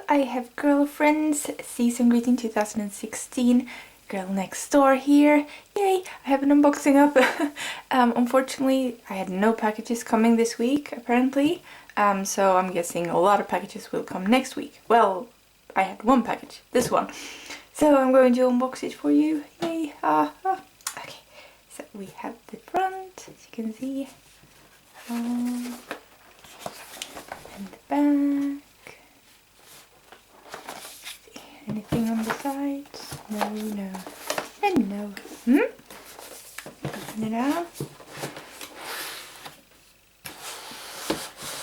I have Girlfriends Season Greeting 2016. Girl next door here. Yay! I have an unboxing up. Unfortunately, I had no packages coming this week, apparently. So I'm guessing a lot of packages will come next week. Well, I had one package, this one. So I'm going to unbox it for you. Yay! Okay, so we have the front, as you can see. And the back. Anything on the sides? No, no, and no. Open it out.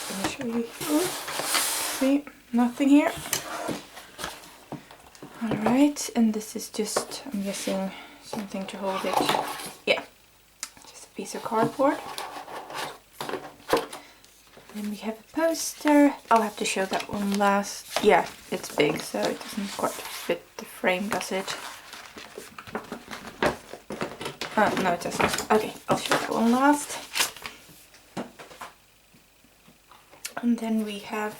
Let me show you. See, nothing here. Alright, and this is just, I'm guessing, something to hold it. Yeah, just a piece of cardboard. Then we have a poster. I'll have to show that one last. Yeah, it's big, so it doesn't quite fit the frame, does it? No, it doesn't. Okay, I'll show that one last. And then we have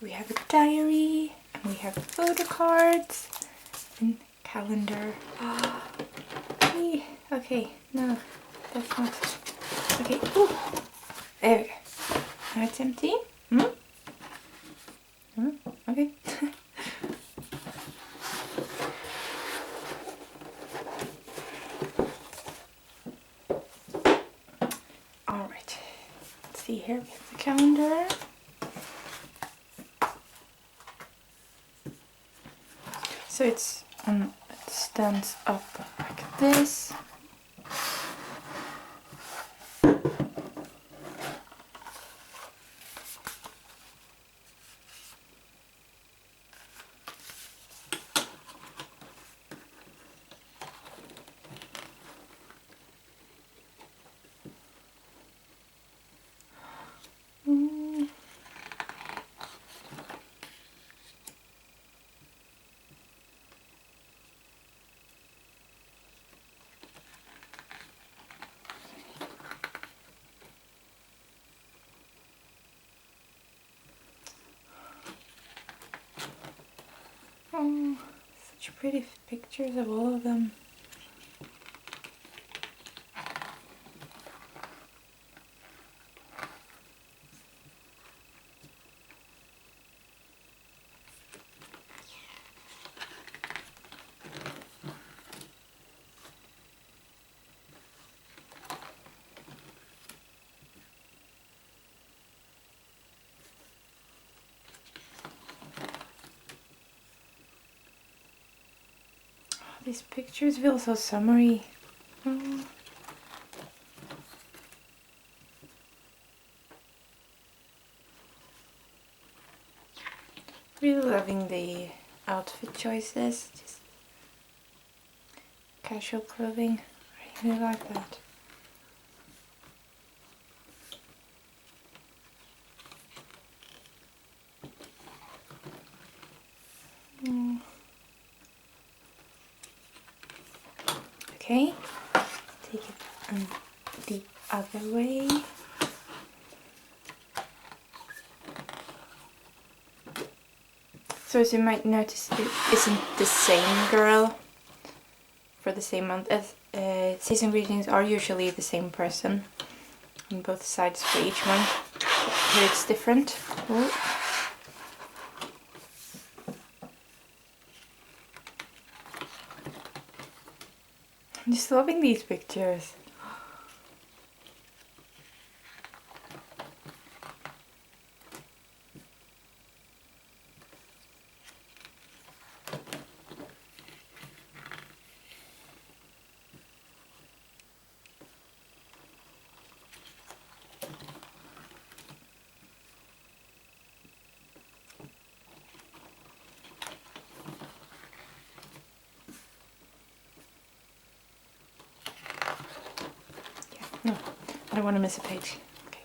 a diary, and we have photo cards, and calendar. Okay, no, that's not. Okay, ooh. There we go. Now it's empty. Okay. Alright. Let's see here. We have the calendar. So it stands up like this. Oh, such pretty pictures of all of them. These pictures feel so summery. Really loving the outfit choices. Just casual clothing. I really like that. Okay, take it the other way. So as you might notice, it isn't the same girl for the same month. As season greetings are usually the same person on both sides for each month. Here it's different. Ooh. I'm just loving these pictures. No, I don't want to miss a page. Okay.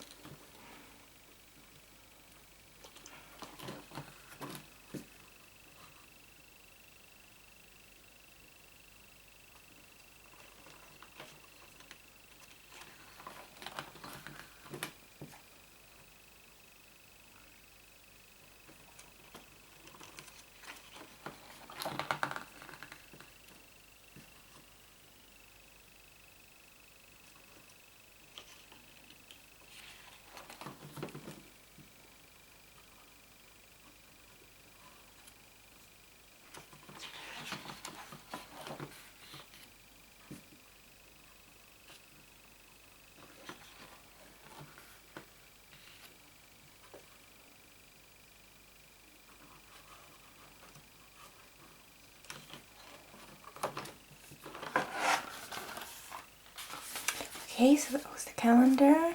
Okay, so that was the calendar.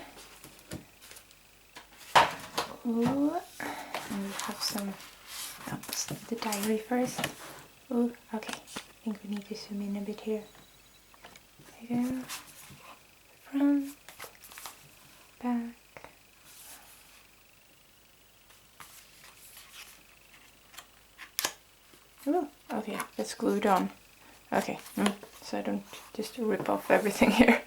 Ooh, and we have some, oops, the diary first. Ooh, okay, I think we need to zoom in a bit here. There you go. Front, back. Ooh, okay, that's glued on. Okay, so I don't just rip off everything here.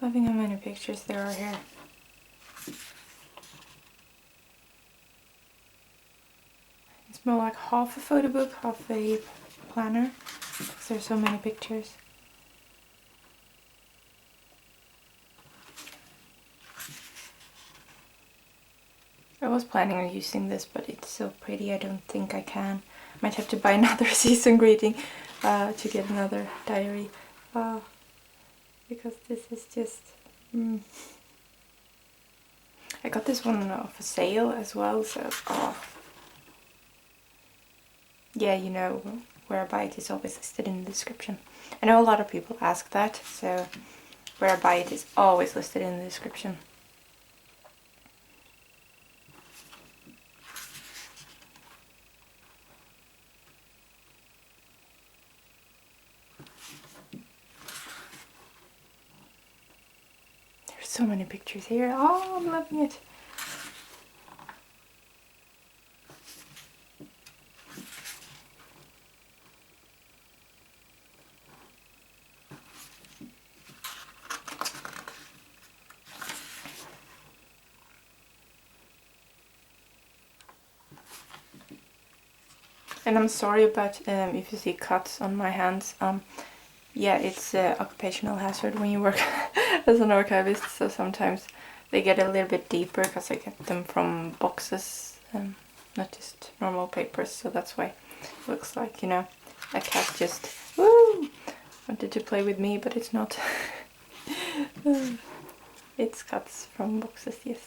Loving how many pictures there are here. It's more like half a photo book, half a planner, because there's so many pictures. I was planning on using this, but it's so pretty, I don't think I can. Might have to buy another season greeting to get another diary. Because this is just... I got this one off a sale as well, so... Yeah, you know, where I buy it is always listed in the description. I know a lot of people ask that, so where I buy it is always listed in the description. There's so many pictures here. Oh, I'm loving it. And I'm sorry about if you see cuts on my hands. Yeah, it's an occupational hazard when you work as an archivist, so sometimes they get a little bit deeper because I get them from boxes, not just normal papers, so that's why it looks like, you know, a cat just, woo, wanted to play with me, but it's not. It's cuts from boxes, yes.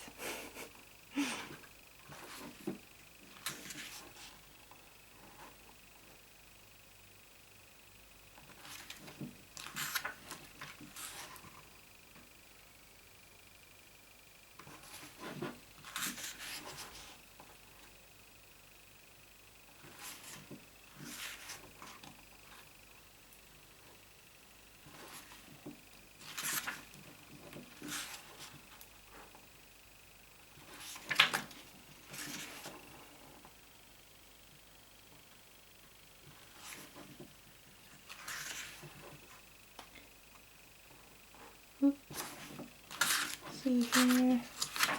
See here.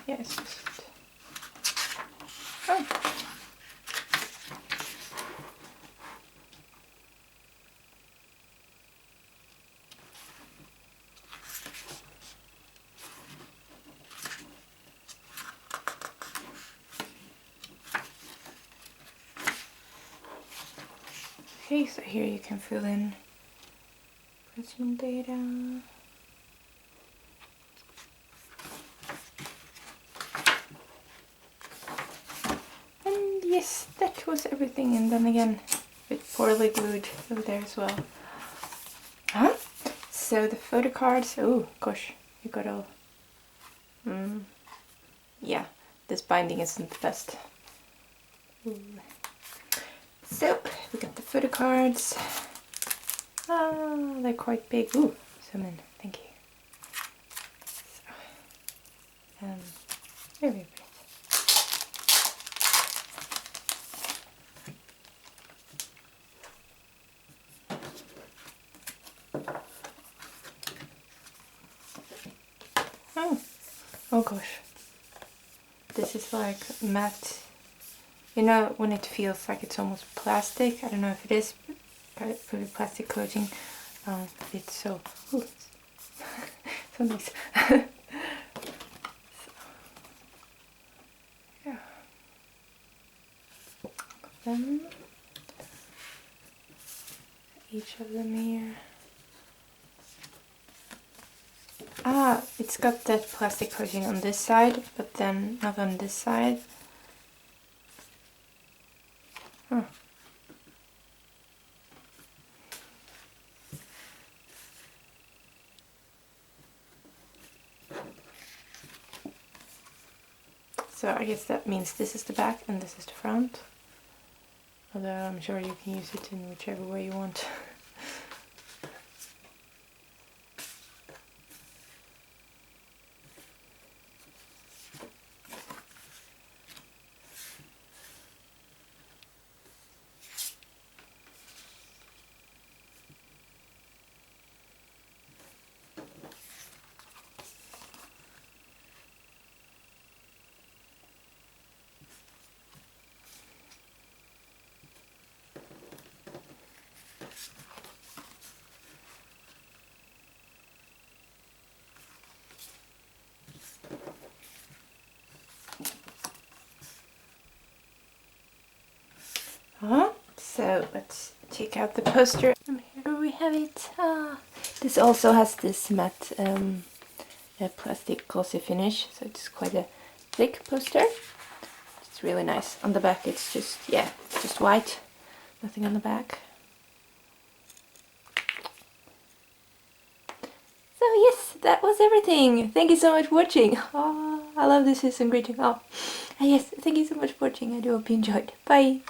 Yes. Oh. Okay, so here you can fill in personal data. And yes, that was everything, and then again, a bit poorly glued over there as well. Huh? So the photo cards, oh gosh, you got all... yeah, this binding isn't the best. Ooh. So, we got the photo cards. They're quite big. Ooh, zoom in, thank you. So, very pretty. Oh gosh. This is like matte. You know when it feels like it's almost plastic? I don't know if it is, but for the plastic coating, it's so, ooh, so nice. So, yeah. Them. Each of them here. Ah, it's got that plastic coating on this side, but then not on this side. Huh. So I guess that means this is the back and this is the front. Although I'm sure you can use it in whichever way you want. So let's check out the poster. And here we have it. This also has this matte plastic glossy finish, so it's quite a thick poster. It's really nice. On the back it's just, yeah, just white, nothing on the back. So yes, that was everything. Thank you so much for watching. Oh, I love this season greeting. Oh, yes, thank you so much for watching. I do hope you enjoyed. Bye.